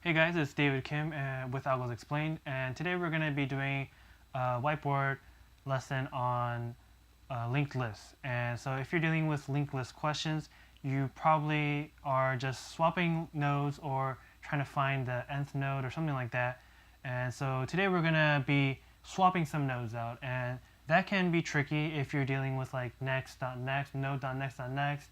Hey guys, it's David Kim with Algos Explained, and today we're going to be doing a whiteboard lesson on linked lists. And so if you're dealing with linked list questions, you probably are just swapping nodes or trying to find the nth node or something like that. And so today we're going to be swapping some nodes out, and that can be tricky if you're dealing with like next.next, node.next.next,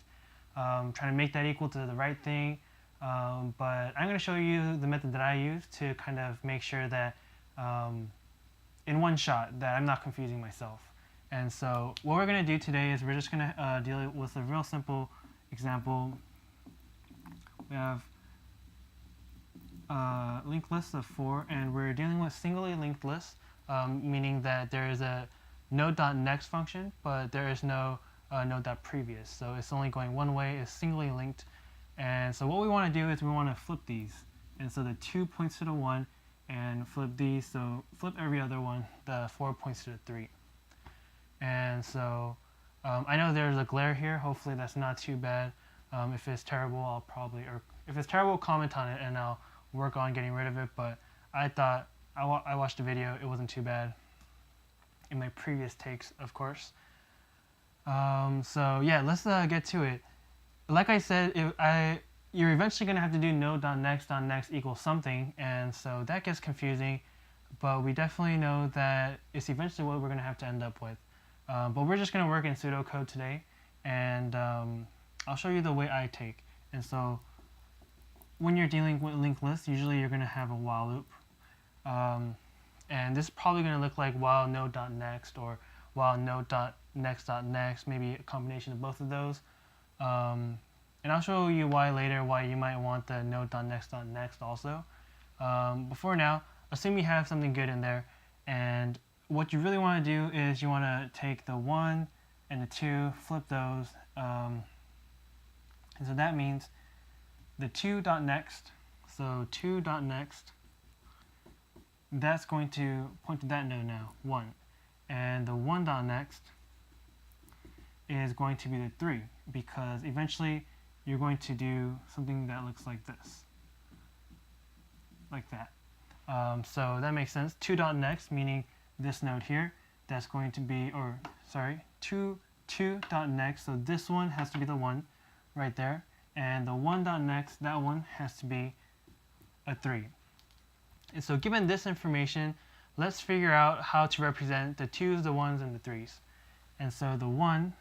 trying to make that equal to the right thing. But I'm going to show you the method that I use to kind of make sure that in one shot that I'm not confusing myself. And so what we're going to do today is we're just going to deal with a real simple example. We have a linked list of 4, and we're dealing with singly linked lists, meaning that there is a node.next function, but there is no node.previous. So it's only going one way, it's singly linked. And so what we want to do is we want to flip these. And so the 2 points to the 1 and flip these. So flip every other one. The 4 points to the 3. And so I know there's a glare here. Hopefully that's not too bad. If it's terrible, I'll probably, or if it's terrible, comment on it and I'll work on getting rid of it. But I thought, I watched the video, it wasn't too bad in my previous takes, of course. So yeah, let's get to it. Like I said, you're eventually going to have to do node.next.next equals something, and so that gets confusing, but we definitely know that it's eventually what we're going to have to end up with. But we're just going to work in pseudocode today, and I'll show you the way I take. And so when you're dealing with linked lists, usually you're going to have a while loop, and this is probably going to look like while node.next or while node.next.next, maybe a combination of both of those. And I'll show you why later, why you might want the node.next.next also. But for now, assume you have something good in there, and what you really want to do is you want to take the 1 and the 2, flip those, and so that means the 2.next, so 2.next, that's going to point to that node now, 1, and the 1.next is going to be the 3, because eventually you're going to do something that looks like this, like that. So that makes sense. 2.next, meaning this node here, that's going to be, or sorry, 2.next, so this one has to be the 1 right there, and the 1.next, that one has to be a 3. And so given this information, let's figure out how to represent the 2's, the 1's, and the 3's. And so the 1,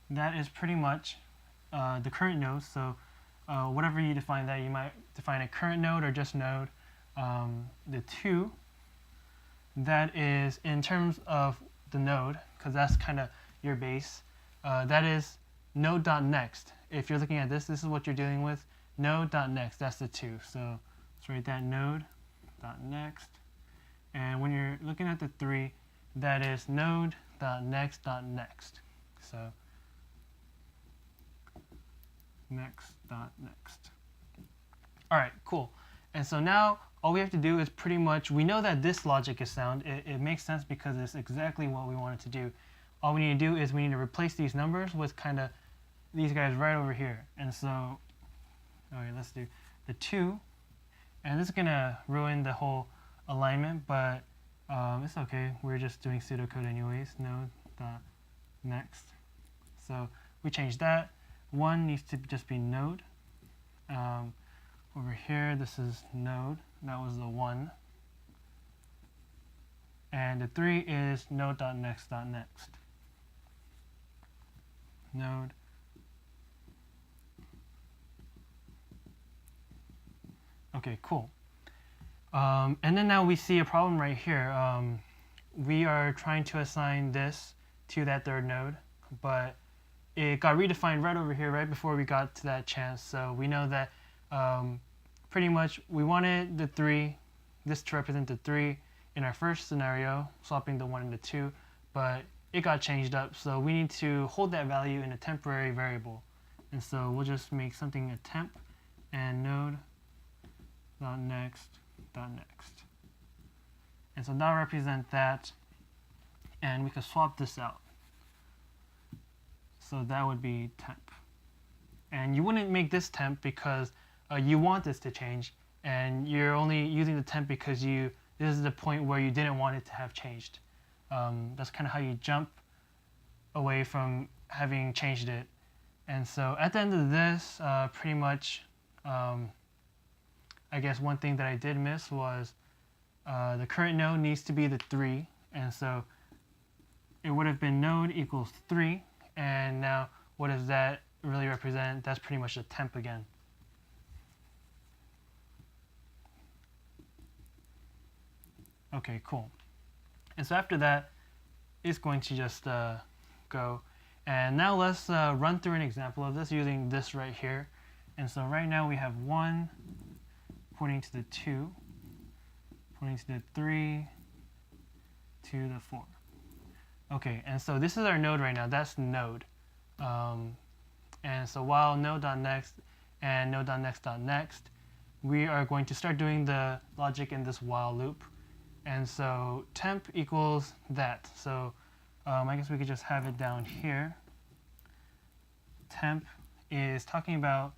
that is pretty much the current node. So whatever you define that, you might define a current node or just node. The 2, that is in terms of the node, because that's kind of your base. That is node.next. If you're looking at this, this is what you're dealing with. Node.next, that's the 2. So let's write that node.next. And when you're looking at the 3, that is node.next.next. So next.next. All right, cool. And so now all we have to do is pretty much, we know that this logic is sound. It makes sense because it's exactly what we wanted to do. All we need to do is we need to replace these numbers with kind of these guys right over here. And so, okay, let's do the 2. And this is going to ruin the whole alignment, but it's okay. We're just doing pseudocode anyways. Node.next. So we change that. 1 needs to just be node. Over here, this is node. That was the 1. And the 3 is node.next.next. Node. Okay, cool. And then now we see a problem right here. We are trying to assign this to that 3rd node, but it got redefined right over here, right before we got to that chance. So we know that pretty much we wanted the 3, this to represent the 3 in our first scenario, swapping the 1 and the 2, but it got changed up. So we need to hold that value in a temporary variable. And so we'll just make something a temp and node.next.next. And so now represent that, and we can swap this out. So that would be temp. And you wouldn't make this temp because you want this to change, and you're only using the temp because this is the point where you didn't want it to have changed. That's kind of how you jump away from having changed it. And so at the end of this, pretty much, I guess one thing that I did miss was the current node needs to be the 3, and so it would have been node equals 3, and now what does that really represent? That's pretty much the temp again. Okay, cool. And so after that, it's going to just go. And now let's run through an example of this using this right here. And so right now we have 1 pointing to the 2, pointing to the 3, to the 4. Okay, and so this is our node right now. That's node. And so while node.next and node.next.next, we are going to start doing the logic in this while loop. And so temp equals that. So I guess we could just have it down here. Temp is talking about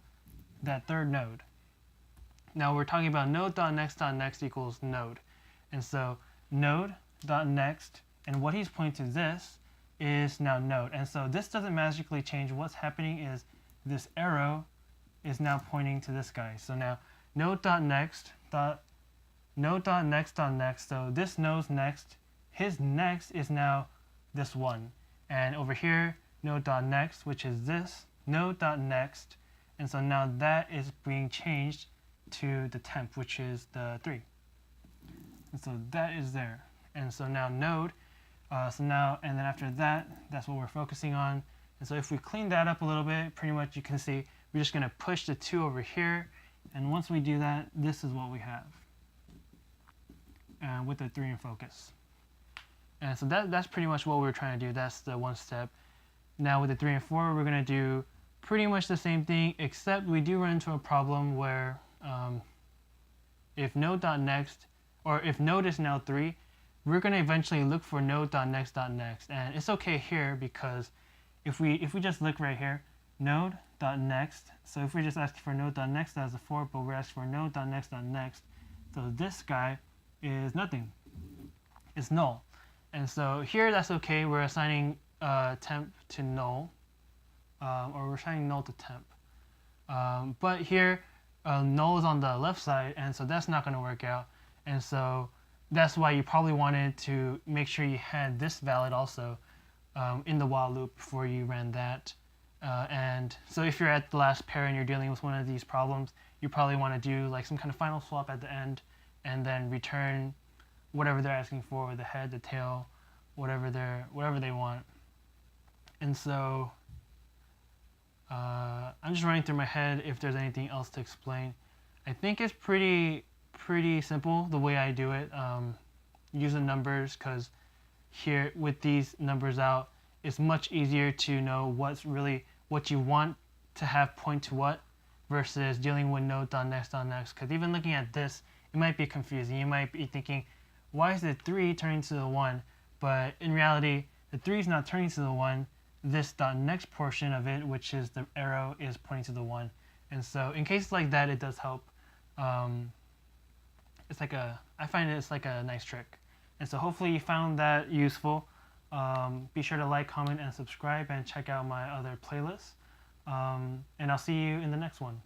that third node. Now we're talking about node.next.next equals node. And so node.next, and what he's pointing to this is now node. And so this doesn't magically change. What's happening is this arrow is now pointing to this guy. So now node.next, node.next.next, so this node's next, his next is now this one. And over here, node.next, which is this, node.next, and so now that is being changed to the temp, which is the 3. And so that is there. And so now node, and then after that, that's what we're focusing on. And so if we clean that up a little bit, pretty much you can see we're just going to push the 2 over here. And once we do that, this is what we have. With the 3 in focus. And so that's pretty much what we're trying to do. That's the one step. Now with the 3 and 4, we're going to do pretty much the same thing, except we do run into a problem where if node.next, or if node is now 3, we're going to eventually look for node.next.next. And it's okay here because if we just look right here, node.next, so if we just ask for node.next, that's a 4, but we're asking for node.next.next, so this guy is nothing. It's null. And so here that's okay. We're assigning temp to null, or we're assigning null to temp. But here null is on the left side, and so that's not going to work out. And so that's why you probably wanted to make sure you had this valid also in the while loop before you ran that. And so if you're at the last pair and you're dealing with one of these problems, you probably want to do like some kind of final swap at the end, and then return whatever they're asking for, the head, the tail, whatever they want. And so I'm just running through my head if there's anything else to explain. I think it's pretty simple the way I do it, using numbers, because here with these numbers out, it's much easier to know what you want to have point to what versus dealing with node.next.next. Because even looking at this, it might be confusing. You might be thinking, why is the 3 turning to the 1? But in reality, the 3 is not turning to the 1. This .next portion of it, which is the arrow, is pointing to the 1. And so in cases like that, it does help. I find it's like a nice trick. And so hopefully you found that useful. Be sure to like, comment, and subscribe, and check out my other playlists. And I'll see you in the next one.